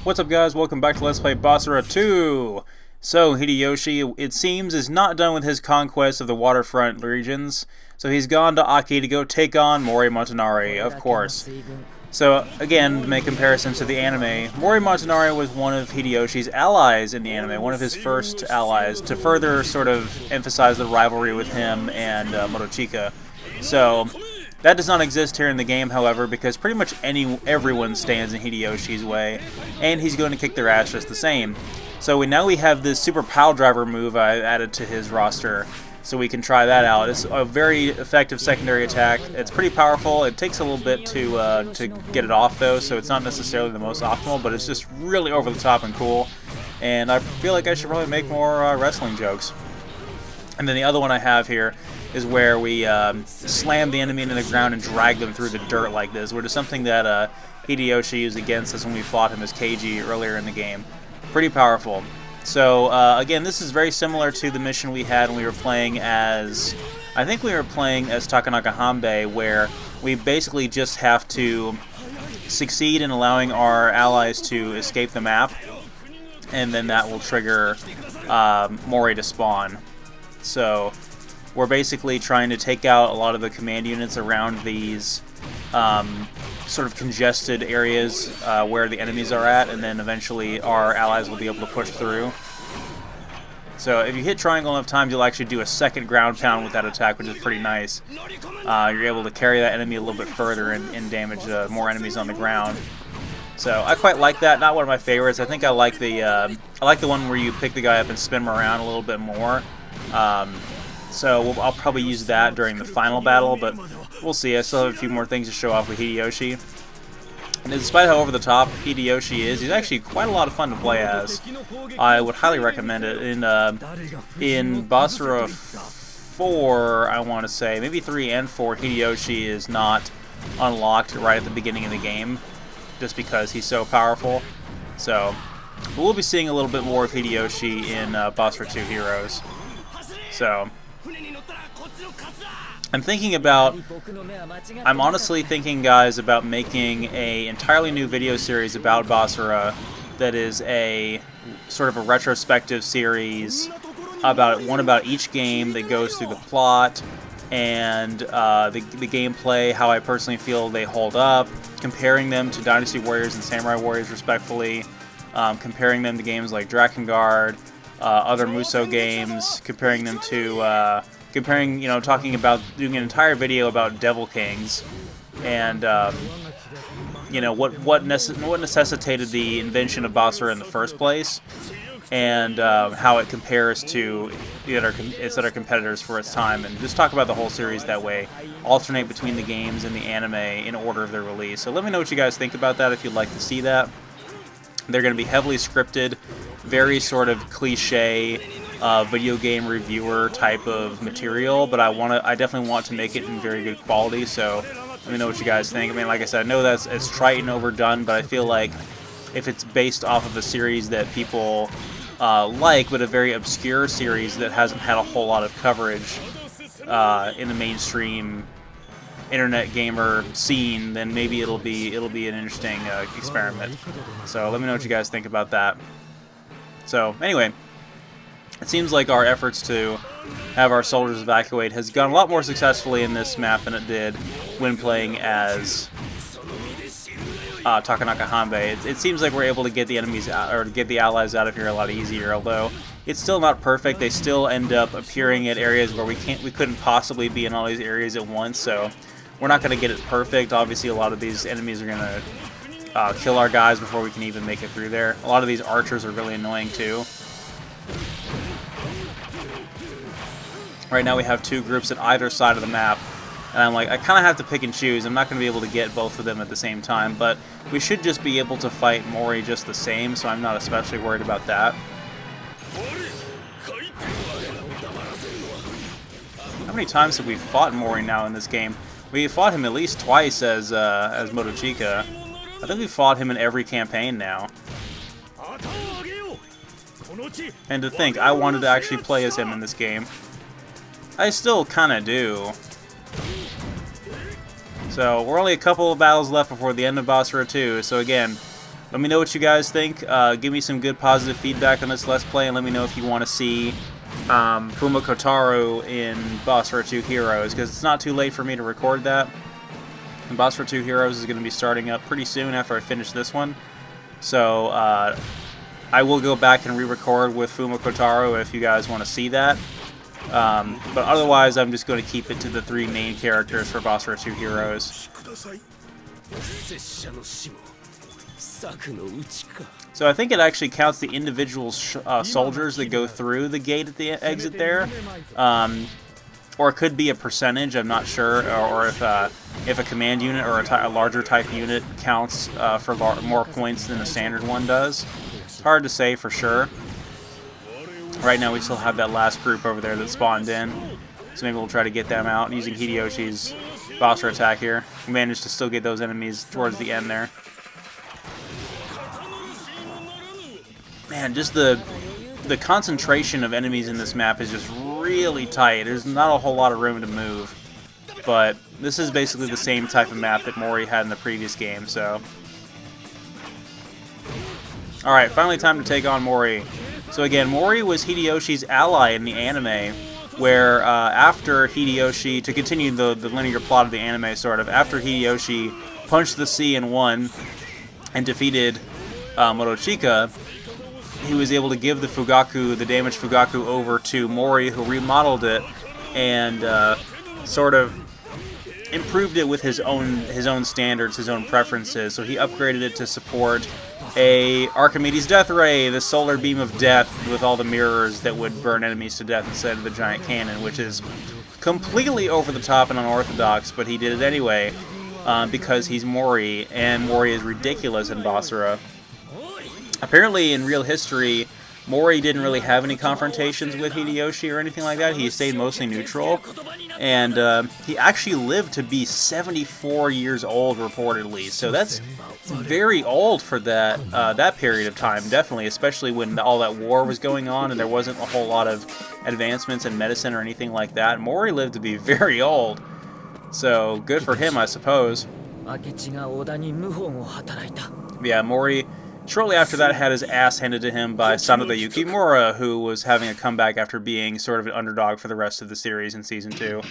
What's up, guys? Welcome back to Let's Play Basara 2! So, Hideyoshi, it seems, is not done with his conquest of the waterfront regions, so he's gone to Aki to go take on Mori Montanari, of course. So, again, to make comparisons to the anime, Mori Montanari was one of Hideyoshi's allies in the anime, one of his first allies, to further sort of emphasize the rivalry with him and Motochika. So, that does not exist here in the game, however, because pretty much everyone stands in Hideyoshi's way, and he's going to kick their ass just the same. So now we have this Super Pile Driver move I added to his roster, so we can try that out. It's a very effective secondary attack. It's pretty powerful. It takes a little bit to get it off, though, so it's not necessarily the most optimal, but it's just really over the top and cool. And I feel like I should probably make more wrestling jokes. And then the other one I have here is where we slam the enemy into the ground and drag them through the dirt like this, which is something that Hideyoshi used against us when we fought him as Keiji earlier in the game. Pretty powerful. So, again, this is very similar to the mission we had when we were playing as... I think we were playing as Takanaka Hanbei, where we basically just have to succeed in allowing our allies to escape the map, and then that will trigger Mori to spawn. So we're basically trying to take out a lot of the command units around these sort of congested areas where the enemies are at, and then eventually our allies will be able to push through. So if you hit triangle enough times, you'll actually do a second ground pound with that attack, which is pretty nice. You're able to carry that enemy a little bit further and damage more enemies on the ground. So I quite like that. Not one of my favorites. I think I like the one where you pick the guy up and spin him around a little bit more. So I'll probably use that during the final battle, but we'll see. I still have a few more things to show off with Hideyoshi. And despite how over the top Hideyoshi is, he's actually quite a lot of fun to play as. I would highly recommend it. In Basara 4, I want to say, maybe 3 and 4, Hideyoshi is not unlocked right at the beginning of the game, just because he's so powerful. So we'll be seeing a little bit more of Hideyoshi in Basara 2 Heroes. So I'm honestly thinking, guys, about making a entirely new video series about Basara that is a sort of a retrospective series about each game that goes through the plot and the gameplay, how I personally feel they hold up, comparing them to Dynasty Warriors and Samurai Warriors respectfully, comparing them to games like Drakengard, other Musou games, comparing them to, talking about doing an entire video about Devil Kings, and, what necessitated the invention of Basara in the first place, and how it compares to its other competitors for its time, and just talk about the whole series that way, alternate between the games and the anime in order of their release. So let me know what you guys think about that if you'd like to see that. They're going to be heavily scripted, very sort of cliche video game reviewer type of material, but I definitely want to make it in very good quality, so let me know what you guys think. I mean, like I said, I know it's trite and overdone, but I feel like if it's based off of a series that people like, but a very obscure series that hasn't had a whole lot of coverage in the mainstream internet gamer scene, then maybe it'll be an interesting experiment. So let me know what you guys think about that. So anyway, it seems like our efforts to have our soldiers evacuate has gone a lot more successfully in this map than it did when playing as Takanaka Hanbei. It seems like we're able to get the enemies out, or to get the allies out of here a lot easier, although it's still not perfect. They still end up appearing at areas where we couldn't possibly be in all these areas at once, so we're not going to get it perfect. Obviously, a lot of these enemies are going to kill our guys before we can even make it through there. A lot of these archers are really annoying too. Right now we have two groups at either side of the map, and I'm like, I kind of have to pick and choose. I'm not going to be able to get both of them at the same time, but we should just be able to fight Mori just the same, so I'm not especially worried about that. How many times have we fought Mori now in this game? We fought him at least twice as Motochika. I think we fought him in every campaign now. And to think, I wanted to actually play as him in this game. I still kind of do. So we're only a couple of battles left before the end of Basara 2, so again, Let me know what you guys think. Give me some good positive feedback on this Let's Play, and let me know if you want to see Kotaro in Basara 2 Heroes, because it's not too late for me to record that. And Basara 2 Heroes is going to be starting up pretty soon after I finish this one. So I will go back and re-record with Kotaro if you guys want to see that. But otherwise, I'm just going to keep it to the 3 main characters for Basara 2 Heroes. So I think it actually counts the individual soldiers that go through the gate at the exit there. Or it could be a percentage, I'm not sure, or if a command unit or a larger type unit counts for more points than a standard one does. It's hard to say for sure. Right now we still have that last group over there that spawned in, so maybe we'll try to get them out using Hideyoshi's Basara attack here. We managed to still get those enemies towards the end there. Man, just the concentration of enemies in this map is just really tight. There's not a whole lot of room to move. But this is basically the same type of map that Mori had in the previous game, so... Alright, finally time to take on Mori. So again, Mori was Hideyoshi's ally in the anime, where after Hideyoshi, to continue the linear plot of the anime sort of, after Hideyoshi punched the sea and won, and defeated Morochika, he was able to give the Fugaku, the damaged Fugaku, over to Mori, who remodeled it and sort of improved it with his own standards, his own preferences. So he upgraded it to support a Archimedes Death Ray, the solar beam of death with all the mirrors that would burn enemies to death instead of the giant cannon, which is completely over the top and unorthodox, but he did it anyway because he's Mori, and Mori is ridiculous in Basara. Apparently, in real history, Mori didn't really have any confrontations with Hideyoshi or anything like that. He stayed mostly neutral, and he actually lived to be 74 years old, reportedly. So that's very old for that period of time, definitely, especially when all that war was going on and there wasn't a whole lot of advancements in medicine or anything like that. Mori lived to be very old, so good for him, I suppose. Yeah, Mori... Shortly after that, had his ass handed to him by Sanada Yukimura, who was having a comeback after being sort of an underdog for the rest of the series in Season 2.